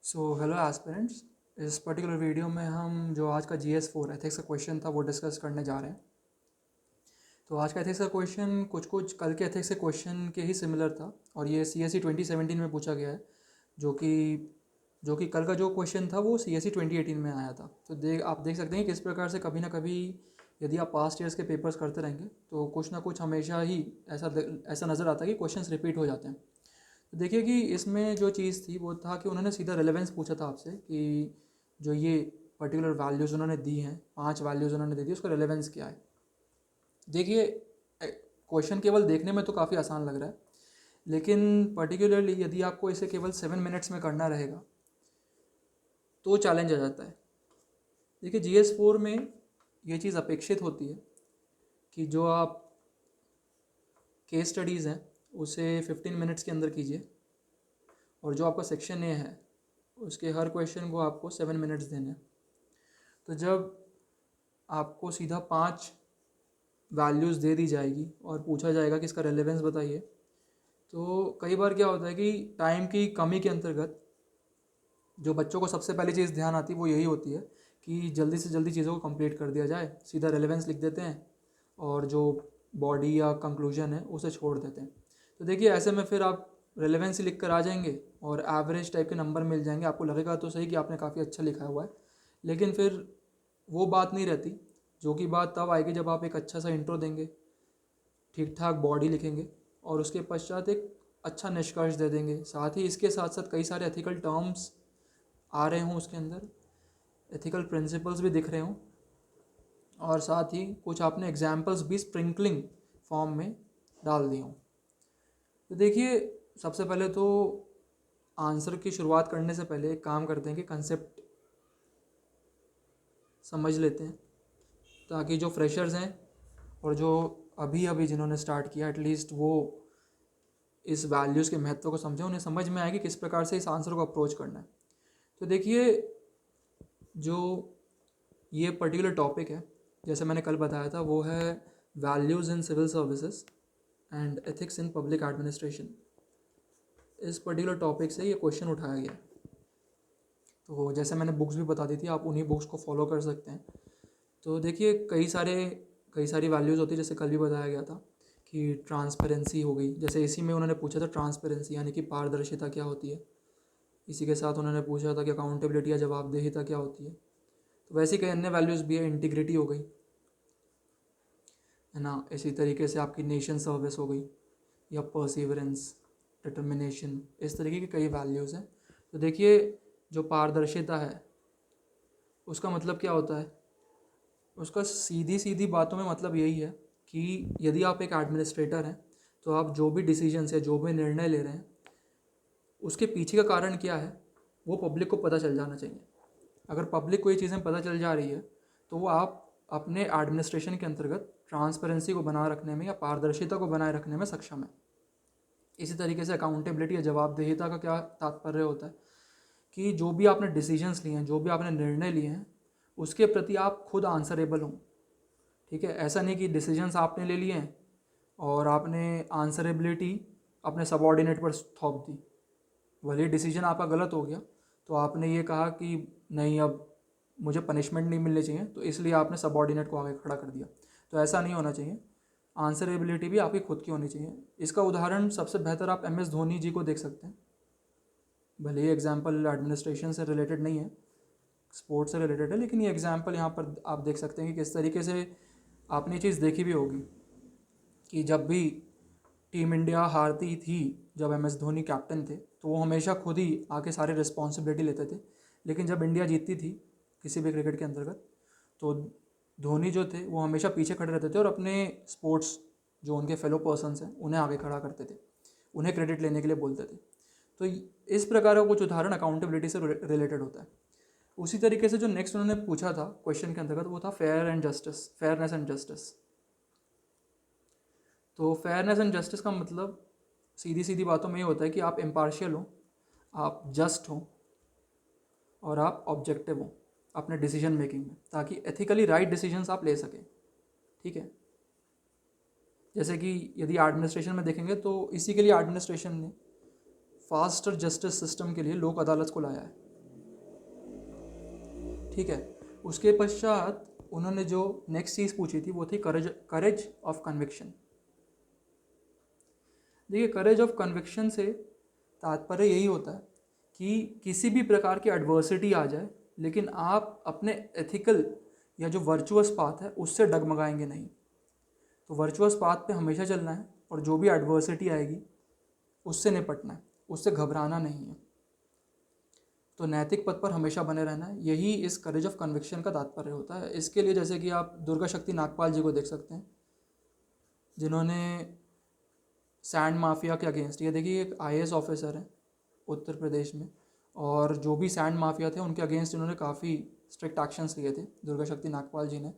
So hello aspirants. इस particular video में हम जो आज का GS4 एथिक्स का क्वेश्चन था वो डिस्कस करने जा रहे हैं। तो आज का एथिक्स का क्वेश्चन कुछ कुछ कल के एथिक्स के क्वेश्चन के ही सिमिलर था और ये CSE 2017 में पूछा गया है, जो कि कल का जो क्वेश्चन था वो CSE 2018 में आया था। तो आप देख सकते हैं कि किस प्रकार से कभी ना कभी यदि आप पास्ट ईयर्स के पेपर्स करते रहेंगे तो कुछ ना कुछ हमेशा ही ऐसा नज़र आता है कि क्वेश्चंस रिपीट हो जाते हैं। तो देखिए कि इसमें जो चीज़ थी वो था कि उन्होंने सीधा रेलेवेंस पूछा था आपसे कि जो ये पर्टिकुलर वैल्यूज़ उन्होंने दी हैं, 5 वैल्यूज़ उन्होंने दे दी, उसका रेलेवेंस क्या है। देखिए क्वेश्चन केवल देखने में तो काफ़ी आसान लग रहा है, लेकिन पर्टिकुलरली यदि आपको इसे केवल 7 मिनट्स में करना रहेगा तो चैलेंज आ जाता है। देखिए GS4 में ये चीज़ अपेक्षित होती है कि जो आप केस स्टडीज़ हैं उसे 15 मिनट्स के अंदर कीजिए और जो आपका सेक्शन ए है उसके हर क्वेश्चन को आपको 7 मिनट्स देने हैं। तो जब आपको सीधा 5 वैल्यूज़ दे दी जाएगी और पूछा जाएगा कि इसका रेलेवेंस बताइए, तो कई बार क्या होता है कि टाइम की कमी के अंतर्गत जो बच्चों को सबसे पहली चीज़ ध्यान आती है वो यही होती है कि जल्दी से जल्दी चीज़ों को कंप्लीट कर दिया जाए, सीधा रेलेवेंस लिख देते हैं और जो बॉडी या कंक्लूजन है उसे छोड़ देते हैं। तो देखिए ऐसे में फिर आप रेलेवेंस लिख कर आ जाएंगे और एवरेज टाइप के नंबर मिल जाएंगे। आपको लगेगा तो सही कि आपने काफ़ी अच्छा लिखा हुआ है, लेकिन फिर वो बात नहीं रहती। जो कि बात तब आएगी जब आप एक अच्छा सा इंट्रो देंगे, ठीक ठाक बॉडी लिखेंगे और उसके पश्चात एक अच्छा निष्कर्ष दे देंगे। साथ ही इसके साथ साथ कई सारे एथिकल टर्म्स आ रहे हों, उसके अंदर एथिकल प्रिंसिपल्स भी दिख रहे हों और साथ ही कुछ आपने एग्जाम्पल्स भी स्प्रिंकलिंग फॉर्म में डाल दिए हों। तो देखिए सबसे पहले तो आंसर की शुरुआत करने से पहले एक काम करते हैं कि कंसेप्ट समझ लेते हैं, ताकि जो फ्रेशर्स हैं और जो अभी अभी जिन्होंने स्टार्ट किया एटलीस्ट वो इस वैल्यूज़ के महत्व को समझें, उन्हें समझ में आए कि किस प्रकार से इस आंसर को अप्रोच करना है। तो देखिए जो ये पर्टिकुलर टॉपिक है, जैसे मैंने कल बताया था, वो है values in civil services and ethics in public administration. इस पर्टिकुलर टॉपिक से ये क्वेश्चन उठाया गया। तो जैसे मैंने बुक्स भी बता दी थी, आप उन्हीं बुक्स को फॉलो कर सकते हैं। तो देखिए कई सारी वैल्यूज़ होती है, जैसे कल भी बताया गया था कि ट्रांसपेरेंसी हो गई। जैसे इसी में उन्होंने पूछा था ट्रांसपेरेंसी यानी कि पारदर्शिता क्या होती है। इसी के साथ उन्होंने पूछा था कि अकाउंटेबिलिटी या जवाबदेहिता क्या होती है। तो वैसे कई अन्य वैल्यूज़ भी है, इंटीग्रिटी हो गई है ना। इसी तरीके से आपकी नेशन सर्विस हो गई या परसिवरेंस, डिटर्मिनेशन, इस तरीके की कई वैल्यूज़ हैं। तो देखिए जो पारदर्शिता है उसका मतलब क्या होता है। उसका सीधी सीधी बातों में मतलब यही है कि यदि आप एक एडमिनिस्ट्रेटर हैं तो आप जो भी डिसीजंस या जो भी निर्णय ले रहे हैं उसके पीछे का कारण क्या है वो पब्लिक को पता चल जाना चाहिए। अगर पब्लिक को ये चीज़ें पता चल जा रही है तो वो आप अपने एडमिनिस्ट्रेशन के अंतर्गत ट्रांसपेरेंसी को बनाए रखने में या पारदर्शिता को बनाए रखने में सक्षम है। इसी तरीके से अकाउंटेबिलिटी या जवाबदेहिता का क्या तात्पर्य होता है कि जो भी आपने डिसीजंस लिए हैं, जो भी आपने निर्णय लिए हैं, उसके प्रति आप खुद आंसरेबल हों। ठीक है, ऐसा नहीं कि डिसीजंस आपने ले लिए हैं और आपने आंसरेबिलिटी अपने सबॉर्डिनेट पर थोप दी। भले डिसीजन आपका गलत हो गया तो आपने ये कहा कि नहीं अब मुझे पनिशमेंट नहीं मिलनी चाहिए, तो इसलिए आपने सबॉर्डिनेट को आगे खड़ा कर दिया। तो ऐसा नहीं होना चाहिए। आंसरेबिलिटी भी आपकी खुद की होनी चाहिए। इसका उदाहरण सबसे बेहतर आप MS धोनी जी को देख सकते हैं। भले ये एग्जाम्पल एडमिनिस्ट्रेशन से रिलेटेड नहीं है, स्पोर्ट्स से रिलेटेड है, लेकिन ये एग्जाम्पल यहाँ पर आप देख सकते हैं कि किस तरीके से आपने ये चीज़ देखी भी होगी कि जब भी टीम इंडिया हारती थी, जब MS धोनी कैप्टन थे, तो वो हमेशा खुद ही आके सारे रिस्पॉन्सिबिलिटी लेते थे। लेकिन जब इंडिया जीतती थी किसी भी क्रिकेट के अंतर्गत, तो धोनी जो थे वो हमेशा पीछे खड़े रहते थे और अपने स्पोर्ट्स जो उनके फेलो पर्सन्स हैं उन्हें आगे खड़ा करते थे, उन्हें क्रेडिट लेने के लिए बोलते थे। तो इस प्रकार का कुछ उदाहरण अकाउंटेबिलिटी से रिलेटेड होता है। उसी तरीके से जो नेक्स्ट उन्होंने पूछा था क्वेश्चन के अंतर्गत वो था फेयरनेस एंड जस्टिस। तो फेयरनेस एंड जस्टिस का मतलब सीधी सीधी बातों में ये होता है कि आप इम्पार्शियल हो, आप जस्ट हो और आप ऑब्जेक्टिव हो अपने डिसीजन मेकिंग में, ताकि एथिकली राइट डिसीजंस आप ले सकें। ठीक है, जैसे कि यदि एडमिनिस्ट्रेशन में देखेंगे तो इसी के लिए एडमिनिस्ट्रेशन ने फास्टर जस्टिस सिस्टम के लिए लोक अदालत को लाया है। ठीक है। उसके पश्चात उन्होंने जो नेक्स्ट चीज़ पूछी थी वो थी करेज ऑफ कन्विक्शन। देखिए, करेज ऑफ कन्विक्शन से तात्पर्य यही होता है कि किसी भी प्रकार की एडवर्सिटी आ जाए लेकिन आप अपने एथिकल या जो वर्चुअस पाथ है उससे डगमगाएंगे नहीं। तो वर्चुअस पाथ पे हमेशा चलना है और जो भी एडवर्सिटी आएगी उससे निपटना है, उससे घबराना नहीं है। तो नैतिक पथ पर हमेशा बने रहना है, यही इस करेज ऑफ कन्विक्शन का तात्पर्य होता है। इसके लिए जैसे कि आप दुर्गा शक्ति नागपाल जी को देख सकते हैं, जिन्होंने सैंड माफिया के अगेंस्ट, ये देखिए एक IAS ऑफिसर है उत्तर प्रदेश में, और जो भी सैंड माफिया थे उनके अगेंस्ट इन्होंने काफ़ी स्ट्रिक्ट एक्शंस लिए थे दुर्गा शक्ति नागपाल जी ने।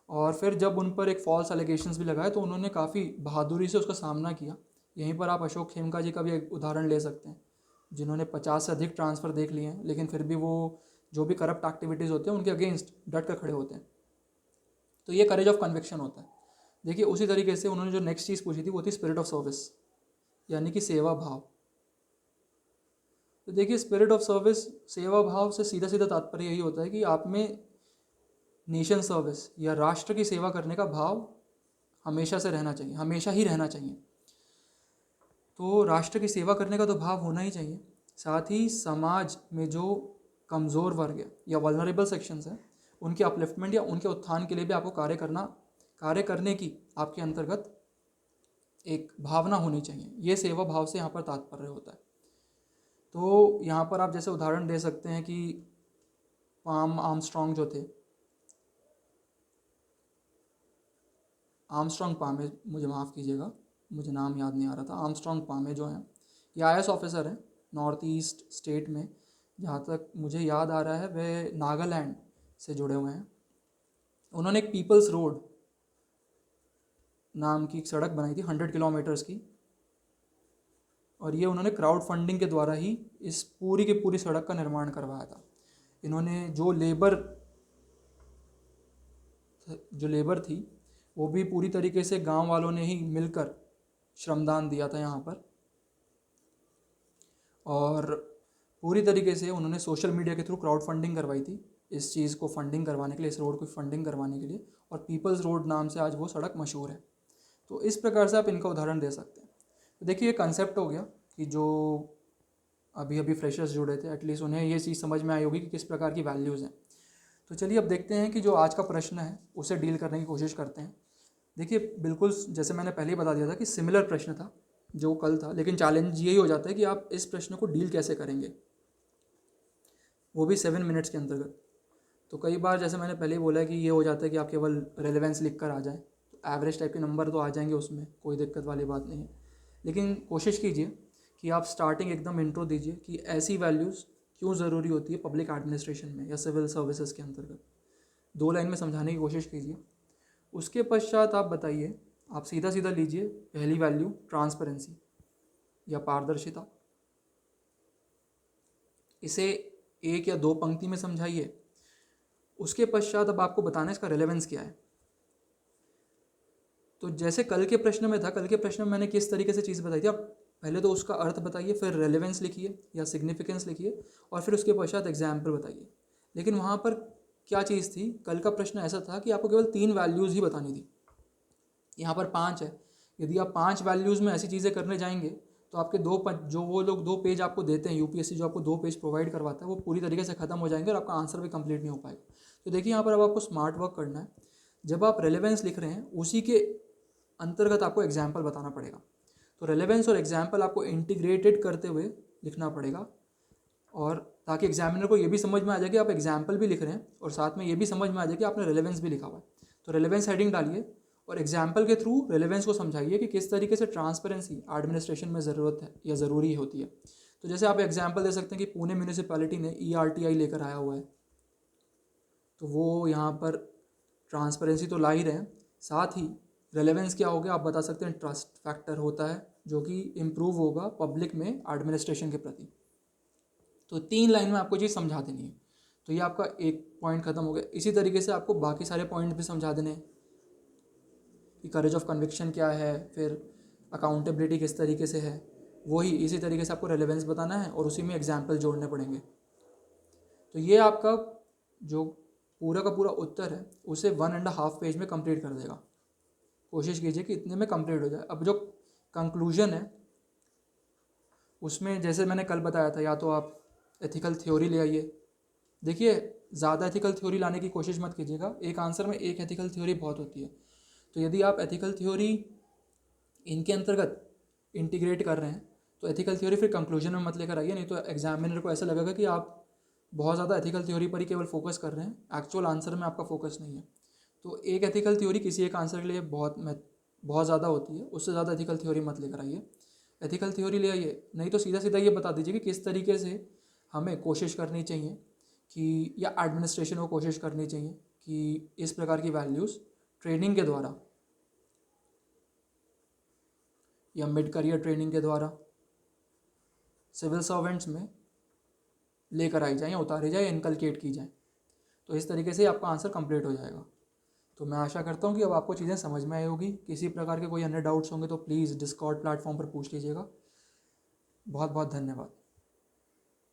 और फिर जब उन पर एक फॉल्स एलिगेशंस भी लगाए तो उन्होंने काफ़ी बहादुरी से उसका सामना किया। यहीं पर आप अशोक खेमका जी का भी एक उदाहरण ले सकते हैं, जिन्होंने 50 से अधिक ट्रांसफ़र देख लिए हैं लेकिन फिर भी वो जो भी करप्ट एक्टिविटीज़ होते हैं उनके अगेंस्ट डट कर खड़े होते हैं। तो ये करेज ऑफ कन्विक्शन होता है। देखिए, उसी तरीके से उन्होंने जो नेक्स्ट चीज़ पूछी थी वो थी स्पिरिट ऑफ सर्विस, यानी कि सेवा भाव। तो देखिए, स्पिरिट ऑफ सर्विस, सेवा भाव से सीधा सीधा तात्पर्य यही होता है कि आप में नेशन सर्विस या राष्ट्र की सेवा करने का भाव हमेशा से रहना चाहिए, हमेशा ही रहना चाहिए। तो राष्ट्र की सेवा करने का तो भाव होना ही चाहिए, साथ ही समाज में जो कमज़ोर वर्ग है या वल्नरेबल सेक्शंस हैं उनके अपलिफ्टमेंट या उनके उत्थान के लिए भी आपको कार्य करने की आपके अंतर्गत एक भावना होनी चाहिए। ये सेवा भाव से यहाँ पर तात्पर्य होता है। तो यहाँ पर आप जैसे उदाहरण दे सकते हैं कि पाम आर्मस्ट्रॉन्ग जो थे, आर्मस्ट्रॉन्ग पामे, मुझे माफ़ कीजिएगा, मुझे नाम याद नहीं आ रहा था, आर्मस्ट्रॉन्ग पामे जो हैं ये IAS ऑफिसर हैं नॉर्थ ईस्ट स्टेट में, जहाँ तक मुझे याद आ रहा है वे नागालैंड से जुड़े हुए हैं। उन्होंने एक पीपल्स रोड नाम की एक सड़क बनाई थी 100 किलोमीटर्स की, और ये उन्होंने क्राउड फंडिंग के द्वारा ही इस पूरी की पूरी सड़क का निर्माण करवाया था। इन्होंने जो लेबर थी वो भी पूरी तरीके से गांव वालों ने ही मिलकर श्रमदान दिया था यहाँ पर, और पूरी तरीके से उन्होंने सोशल मीडिया के थ्रू क्राउड फंडिंग करवाई थी इस चीज़ को फंडिंग करवाने के लिए, इस रोड को फंडिंग करवाने के लिए, और पीपल्स रोड नाम से आज वो सड़क मशहूर है। तो इस प्रकार से आप इनका उदाहरण दे सकते हैं। तो देखिए, ये कंसेप्ट हो गया कि जो अभी अभी फ्रेशर्स जुड़े थे एटलीस्ट उन्हें ये चीज़ समझ में आई होगी कि किस प्रकार की वैल्यूज़ हैं। तो चलिए अब देखते हैं कि जो आज का प्रश्न है उसे डील करने की कोशिश करते हैं। देखिए, बिल्कुल जैसे मैंने पहले ही बता दिया था कि सिमिलर प्रश्न था जो कल था, लेकिन चैलेंज यही हो जाता है कि आप इस प्रश्न को डील कैसे करेंगे, वो भी 7 मिनट्स के अंतर्गत। तो कई बार जैसे मैंने पहले ही बोला कि ये हो जाता है कि आप केवल रेलेवेंस लिख कर आ जाएँ, तो एवरेज टाइप के नंबर तो आ जाएंगे, उसमें कोई दिक्कत वाली बात नहीं है। लेकिन कोशिश कीजिए कि आप स्टार्टिंग एकदम इंट्रो दीजिए कि ऐसी वैल्यूज़ क्यों ज़रूरी होती है पब्लिक एडमिनिस्ट्रेशन में या सिविल सर्विसेज के अंतर्गत, 2 लाइन में समझाने की कोशिश कीजिए। उसके पश्चात आप बताइए, आप सीधा सीधा लीजिए पहली वैल्यू ट्रांसपेरेंसी या पारदर्शिता, इसे 1 या 2 पंक्ति में समझाइए। उसके पश्चात अब आपको बताना है इसका रेलेवेंस क्या है। तो जैसे कल के प्रश्न में था, कल के प्रश्न में मैंने किस तरीके से चीज़ बताई थी, आप पहले तो उसका अर्थ बताइए, फिर रेलेवेंस लिखिए या सिग्निफिकेंस लिखिए, और फिर उसके पश्चात एग्जाम्पल बताइए। लेकिन वहाँ पर क्या चीज़ थी, कल का प्रश्न ऐसा था कि आपको केवल 3 वैल्यूज़ ही बतानी थी, यहाँ पर 5 है। यदि आप 5 वैल्यूज़ में ऐसी चीज़ें करने जाएंगे तो आपके जो वो लोग 2 पेज आपको देते हैं, UPSC जो आपको 2 पेज प्रोवाइड करवाता है, वो पूरी तरीके से ख़त्म हो जाएंगे और आपका आंसर भी कंप्लीट नहीं हो पाएगा। तो देखिए, यहाँ पर अब आपको स्मार्ट वर्क करना है। जब आप रेलेवेंस लिख रहे हैं उसी के अंतर्गत आपको एग्जाम्पल बताना पड़ेगा। तो रेलेवेंस और एग्जाम्पल आपको इंटीग्रेटेड करते हुए लिखना पड़ेगा, और ताकि एग्जामिनर को ये भी समझ में आ जाए कि आप एग्जाम्पल भी लिख रहे हैं और साथ में ये भी समझ में आ जाए कि आपने रेलेवेंस भी लिखा हुआ है। तो रेलेवेंस हेडिंग डालिए और एग्जाम्पल के थ्रू रेलेवेंस को समझाइए कि किस तरीके से ट्रांसपेरेंसी एडमिनिस्ट्रेशन में ज़रूरत है या ज़रूरी होती है। तो जैसे आप एग्जाम्पल दे सकते हैं कि पुणे म्यूनिसिपैलिटी ने ERTI लेकर आया हुआ है, तो वो यहाँ पर ट्रांसपेरेंसी तो ला ही रहे हैं, साथ ही रेलेवेंस क्या हो गया आप बता सकते हैं, ट्रस्ट फैक्टर होता है जो कि इम्प्रूव होगा पब्लिक में एडमिनिस्ट्रेशन के प्रति। तो 3 लाइन में आपको चीज़ समझा देनी है। तो ये आपका एक पॉइंट खत्म हो गया। इसी तरीके से आपको बाकी सारे पॉइंट भी समझा देने हैं कि करेज ऑफ कन्विक्शन क्या है, फिर अकाउंटेबिलिटी किस तरीके से है, वही इसी तरीके से आपको रेलेवेंस बताना है और उसी में एग्जाम्पल जोड़ने पड़ेंगे। तो ये आपका जो पूरा का पूरा उत्तर है उसे 1.5 पेज में कंप्लीट कर देगा। कोशिश कीजिए कि इतने में कंप्लीट हो जाए। अब जो कंक्लूजन है उसमें जैसे मैंने कल बताया था, या तो आप एथिकल थ्योरी ले आइए। देखिए, ज़्यादा एथिकल थ्योरी लाने की कोशिश मत कीजिएगा, एक आंसर में एक एथिकल थ्योरी बहुत होती है। तो यदि आप एथिकल थ्योरी इनके अंतर्गत इंटीग्रेट कर रहे हैं तो एथिकल थ्योरी फिर कंक्लूजन में मत लेकर आइए, नहीं तो एग्जामिनर को ऐसा लगेगा कि आप बहुत ज़्यादा एथिकल थ्योरी पर ही केवल फोकस कर रहे हैं, एक्चुअल आंसर में आपका फोकस नहीं है। तो एक एथिकल थ्योरी किसी एक आंसर के लिए बहुत ज़्यादा होती है, उससे ज़्यादा एथिकल थ्योरी मत लेकर आइए। एथिकल थ्योरी ले आइए, नहीं तो सीधा सीधा ये बता दीजिए कि किस तरीके से हमें कोशिश करनी चाहिए कि, या एडमिनिस्ट्रेशन को कोशिश करनी चाहिए कि इस प्रकार की वैल्यूज़ ट्रेनिंग के द्वारा या मिड करियर ट्रेनिंग के द्वारा सिविल सर्वेंट्स में लेकर आई जाए या उतारी जाए, इनकलकेट की जाए। तो इस तरीके से आपका आंसर कंप्लीट हो जाएगा। तो मैं आशा करता हूँ कि अब आपको चीज़ें समझ में आई होगी। किसी प्रकार के कोई अन्य डाउट्स होंगे तो प्लीज़ डिस्कॉर्ड प्लेटफॉर्म पर पूछ लीजिएगा। बहुत बहुत धन्यवाद।